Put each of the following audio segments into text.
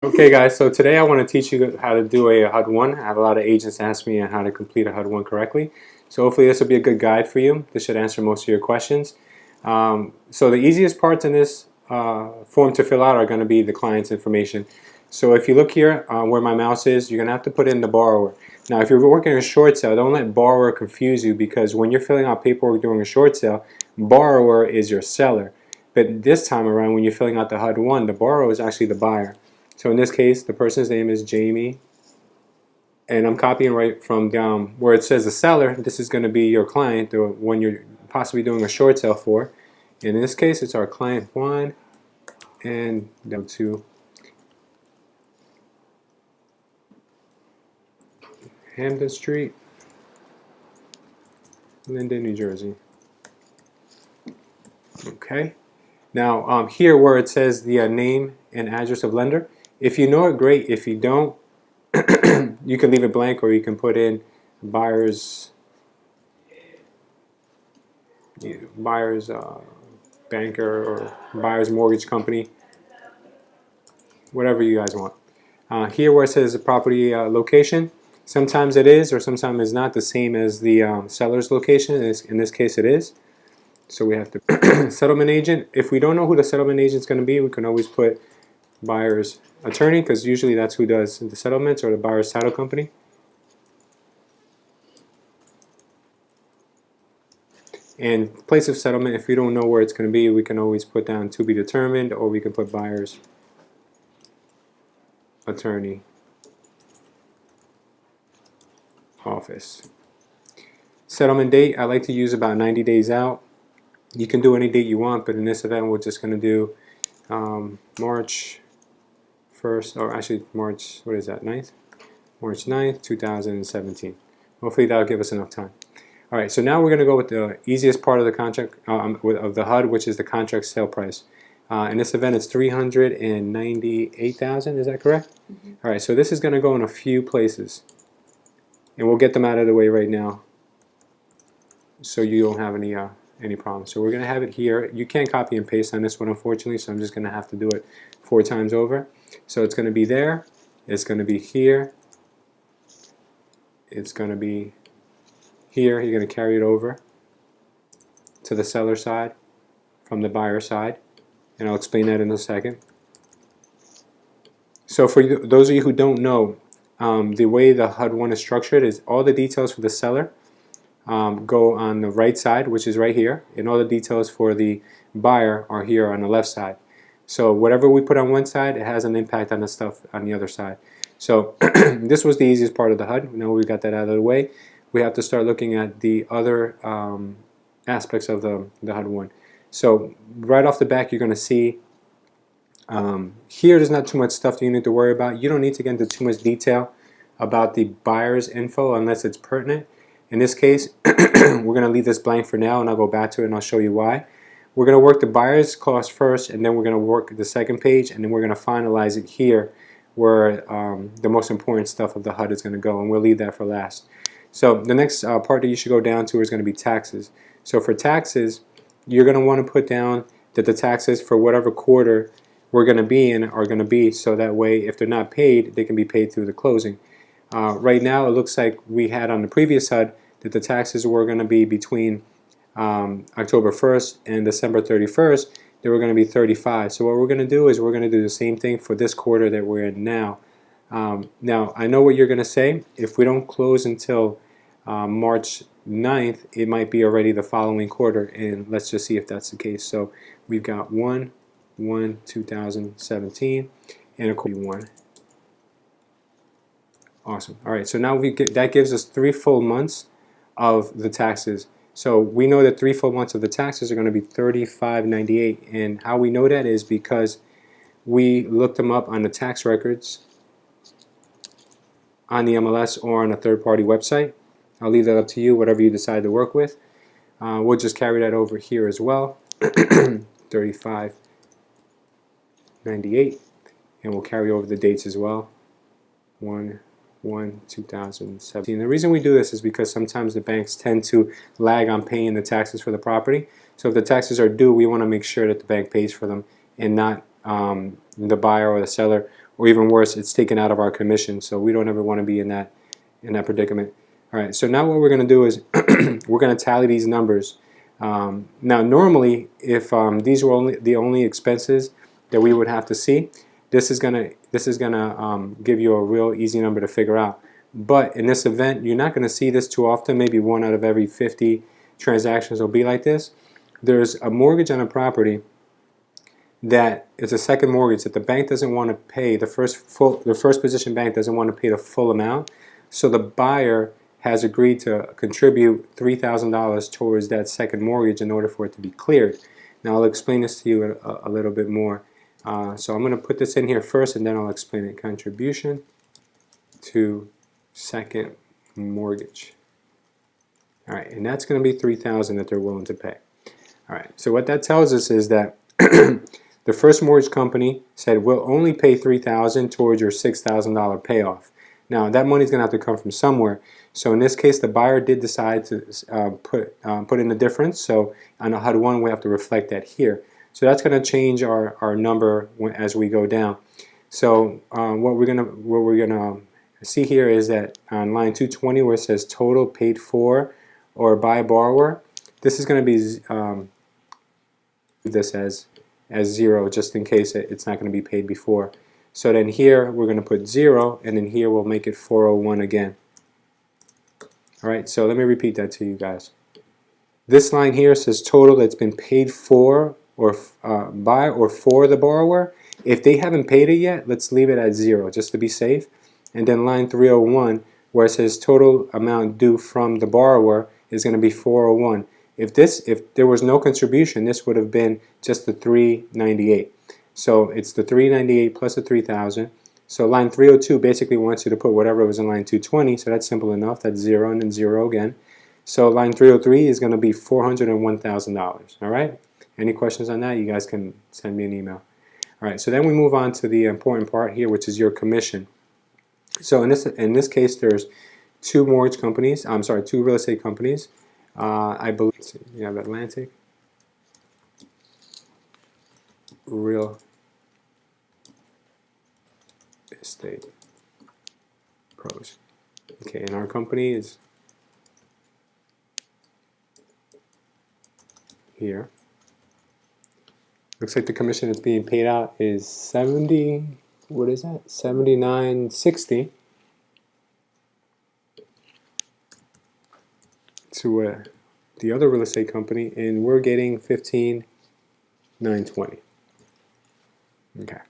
Okay guys, so today I want to teach you how to do a HUD-1. I have a lot of agents ask me on how to complete a HUD-1 correctly. So hopefully this will be a good guide for you. This should answer most of your questions. So the easiest parts in this form to fill out are going to be the client's information. So if you look here where my mouse is, you're going to have to put in the borrower. Now if you're working a short sale, don't let borrower confuse you, because when you're filling out paperwork during a short sale, borrower is your seller. But this time around, when you're filling out the HUD-1, the borrower is actually the buyer. So in this case, the person's name is Jamie, and I'm copying right from down where it says the seller. This is going to be your client, the one you're possibly doing a short sale for. And in this case, it's our client 1, and down to Hampton Street, Linden, New Jersey. Okay. Now here where it says the name and address of lender, if you know it, great. If you don't, you can leave it blank, or you can put in buyer's banker or buyer's mortgage company, whatever you guys want. Here where it says the property location, sometimes it is or sometimes it's not the same as the seller's location. In this case it is. So we have to settlement agent. If we don't know who the settlement agent is going to be, we can always put buyer's attorney, because usually that's who does the settlements, or the buyer's title company. And place of settlement, if we don't know where it's going to be, we can always put down to be determined, or we can put buyer's attorney office. Settlement date, I like to use about 90 days out. You can do any date you want, but in this event we're just going to do March 1st, or actually March, what is that, 9th? March 9th, 2017. Hopefully that'll give us enough time. Alright, so now we're going to go with the easiest part of the contract, of the HUD, which is the contract sale price. In this event it's $398,000, is that correct? Mm-hmm. Alright, so this is going to go in a few places, and we'll get them out of the way right now so you don't have any problems. So we're going to have it here. You can't copy and paste on this one, unfortunately, so I'm just going to have to do it 4 times over. So it's going to be there, it's going to be here, it's going to be here. You're going to carry it over to the seller side from the buyer side, and I'll explain that in a second. So for those of you who don't know, the way the HUD-1 is structured is all the details for the seller go on the right side, which is right here, and all the details for the buyer are here on the left side. So whatever we put on one side, it has an impact on the stuff on the other side. So this was the easiest part of the HUD. Now we got that out of the way, we have to start looking at the other aspects of the HUD-1. So right off the back, you're going to see here there's not too much stuff that you need to worry about. You don't need to get into too much detail about the buyer's info unless it's pertinent. In this case, we're going to leave this blank for now, and I'll go back to it and I'll show you why. We're going to work the buyer's cost first, and then we're going to work the second page, and then we're going to finalize it here where the most important stuff of the HUD is going to go, and we'll leave that for last. So the next part that you should go down to is going to be taxes. So for taxes, you're going to want to put down that the taxes for whatever quarter we're going to be in are going to be, so that way if they're not paid, they can be paid through the closing. Right now it looks like we had on the previous HUD that the taxes were going to be between October 1st and December 31st. They were going to be 35. So what we're going to do is we're going to do the same thing for this quarter that we're in now. Now I know what you're going to say. If we don't close until March 9th, it might be already the following quarter, and let's just see if that's the case. So we've got 1/1/2017 and a quarter 1. Awesome. Alright, so now that gives us 3 full months of the taxes. So we know that 3 full months of the taxes are going to be $35.98, and how we know that is because we looked them up on the tax records on the MLS or on a third-party website. I'll leave that up to you, whatever you decide to work with. We'll just carry that over here as well. $35.98, and we'll carry over the dates as well. 1/1/2017. The reason we do this is because sometimes the banks tend to lag on paying the taxes for the property. So if the taxes are due, we want to make sure that the bank pays for them and not the buyer or the seller or even worse, it's taken out of our commission. So we don't ever want to be in that predicament. All right, so now what we're going to do is we're going to tally these numbers. Now normally, if these were the only expenses that we would have to see, this is gonna give you a real easy number to figure out. But in this event, you're not going to see this too often. Maybe 1 out of every 50 transactions will be like this. There's a mortgage on a property that is a second mortgage that the bank doesn't want to pay. The first position bank doesn't want to pay the full amount, so the buyer has agreed to contribute $3,000 towards that second mortgage in order for it to be cleared. Now I'll explain this to you a little bit more. So I'm going to put this in here first, and then I'll explain it. Contribution to second mortgage. All right, and that's going to be $3,000 that they're willing to pay. All right, so what that tells us is that the first mortgage company said we'll only pay $3,000 towards your $6,000 payoff. Now that money's going to have to come from somewhere. So in this case, the buyer did decide to put in the difference. So on a HUD-1, we have to reflect that here. So that's going to change our number as we go down. So what we're gonna see here is that on line 220, where it says total paid for or by borrower, this is going to be this as 0, just in case it's not going to be paid before. So then here we're going to put 0, and then here we'll make it 401 again. All right, so let me repeat that to you guys. This line here says total that's been paid for or by or for the borrower. If they haven't paid it yet, let's leave it at 0 just to be safe. And then line 301, where it says total amount due from the borrower, is going to be 401. If there was no contribution, this would have been just the 398. So it's the 398 plus the 3,000. So line 302 basically wants you to put whatever was in line 220, so that's simple enough. That's 0 and then 0 again. So line 303 is going to be $401,000. All right? Any questions on that? You guys can send me an email. All right, so then we move on to the important part here, which is your commission. So in this case, there's two mortgage companies. I'm sorry, two real estate companies. I believe you have Atlantic Real Estate Pros. Okay, and our company is here. Looks like the commission that's being paid out is 70. What is that? $79.60 to the other real estate company, and we're getting $15,920. Okay.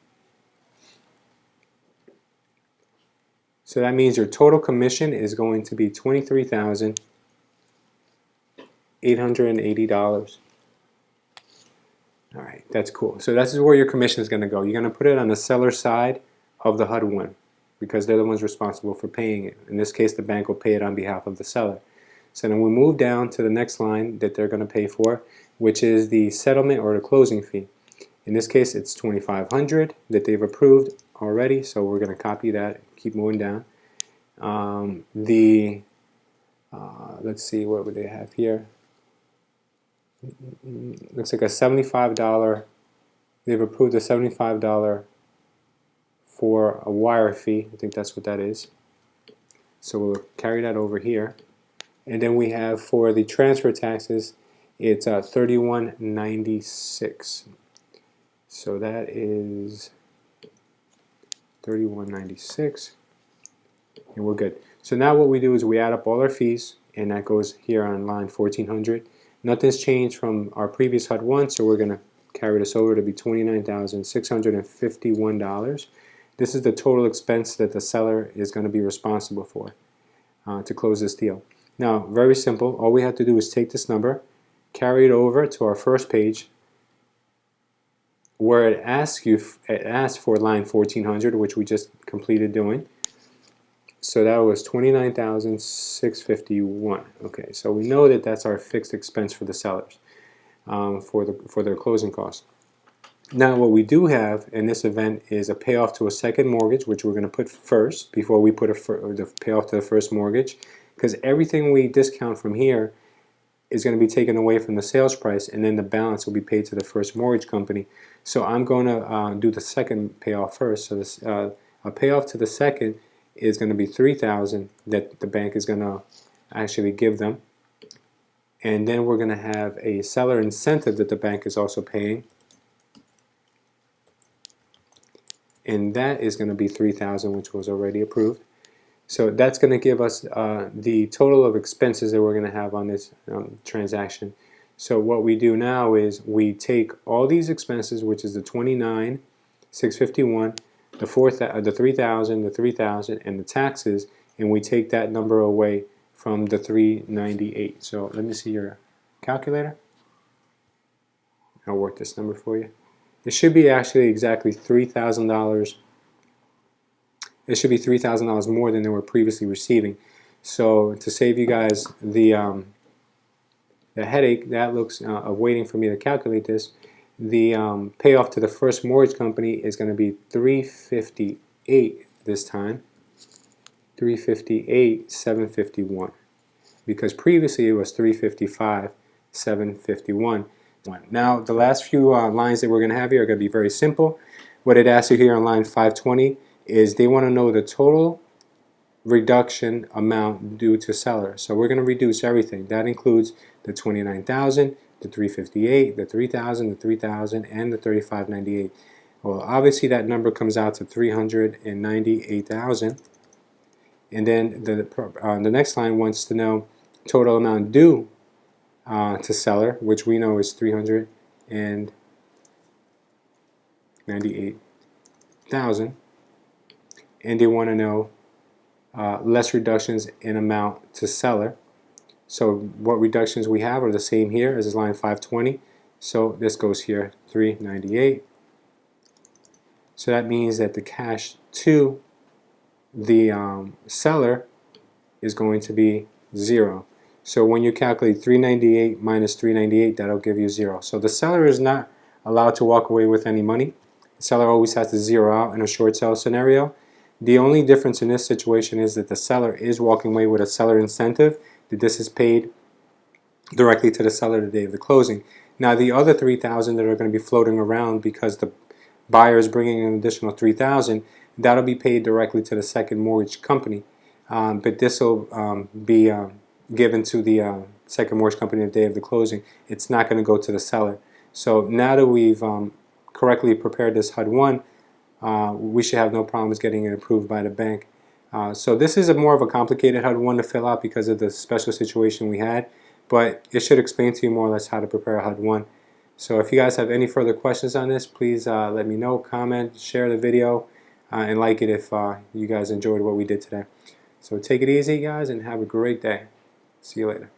So that means your total commission is going to be $23,880. All right, that's cool. So this is where your commission is going to go. You're going to put it on the seller side of the HUD-1 because they're the ones responsible for paying it. In this case, the bank will pay it on behalf of the seller. So then we move down to the next line that they're going to pay for, which is the settlement or the closing fee. In this case, it's $2,500 that they've approved already, so we're going to copy that, keep moving down. Let's see, what would they have here? Looks like a $75, they've approved a $75 for a wire fee. I think that's what that is. So we'll carry that over here. And then we have for the transfer taxes, it's $31.96. So that is $31.96, and we're good. So now what we do is we add up all our fees, and that goes here on line 1400. Nothing's changed from our previous HUD-1, so we're going to carry this over to be $29,651. This is the total expense that the seller is going to be responsible for to close this deal. Now, very simple. All we have to do is take this number, carry it over to our first page, where it asks for line 1400, which we just completed doing. So that was $29,651. Okay, so we know that that's our fixed expense for the sellers for their closing costs. Now, what we do have in this event is a payoff to a second mortgage, which we're going to put first before we put the payoff to the first mortgage, because everything we discount from here is going to be taken away from the sales price, and then the balance will be paid to the first mortgage company. So I'm going to do the second payoff first. So this, a payoff to the second is going to be $3,000 that the bank is going to actually give them. And then we're going to have a seller incentive that the bank is also paying. And that is going to be $3,000, which was already approved. So that's going to give us the total of expenses that we're going to have on this transaction. So what we do now is we take all these expenses, which is the $29,651, the $3,000, the $3,000, and the taxes, and we take that number away from the $398. So let me see your calculator. I'll work this number for you. It should be actually exactly $3,000. It should be $3,000 more than they were previously receiving. So to save you guys the headache that looks of waiting for me to calculate this, the payoff to the first mortgage company is going to be $358 this time. $358,751, because previously it was $355,751. Now the last few lines that we're going to have here are going to be very simple. What it asks you here on line 520 is they want to know the total reduction amount due to seller. So we're going to reduce everything. That includes the $29,000, the $358,000, the $3,000, the $3,000, and the $35.98. Well, obviously that number comes out to $398,000. And then the next line wants to know total amount due to seller, which we know is $398,000. And they want to know less reductions in amount to seller. So what reductions we have are the same here as line 520. So this goes here, $398,000. So that means that the cash to the seller is going to be 0. So when you calculate $398,000 minus $398,000, that'll give you 0. So the seller is not allowed to walk away with any money. The seller always has to zero out in a short sale scenario. The only difference in this situation is that the seller is walking away with a seller incentive, that this is paid directly to the seller the day of the closing. Now the other $3,000 that are going to be floating around because the buyer is bringing an additional $3,000, that'll be paid directly to the second mortgage company. But this will be given to the second mortgage company the day of the closing. It's not going to go to the seller. So now that we've correctly prepared this HUD-1, we should have no problems getting it approved by the bank. So this is more of a complicated HUD-1 to fill out because of the special situation we had, but it should explain to you more or less how to prepare a HUD-1. So if you guys have any further questions on this, please let me know, comment, share the video, and like it if you guys enjoyed what we did today. So take it easy, guys, and have a great day. See you later.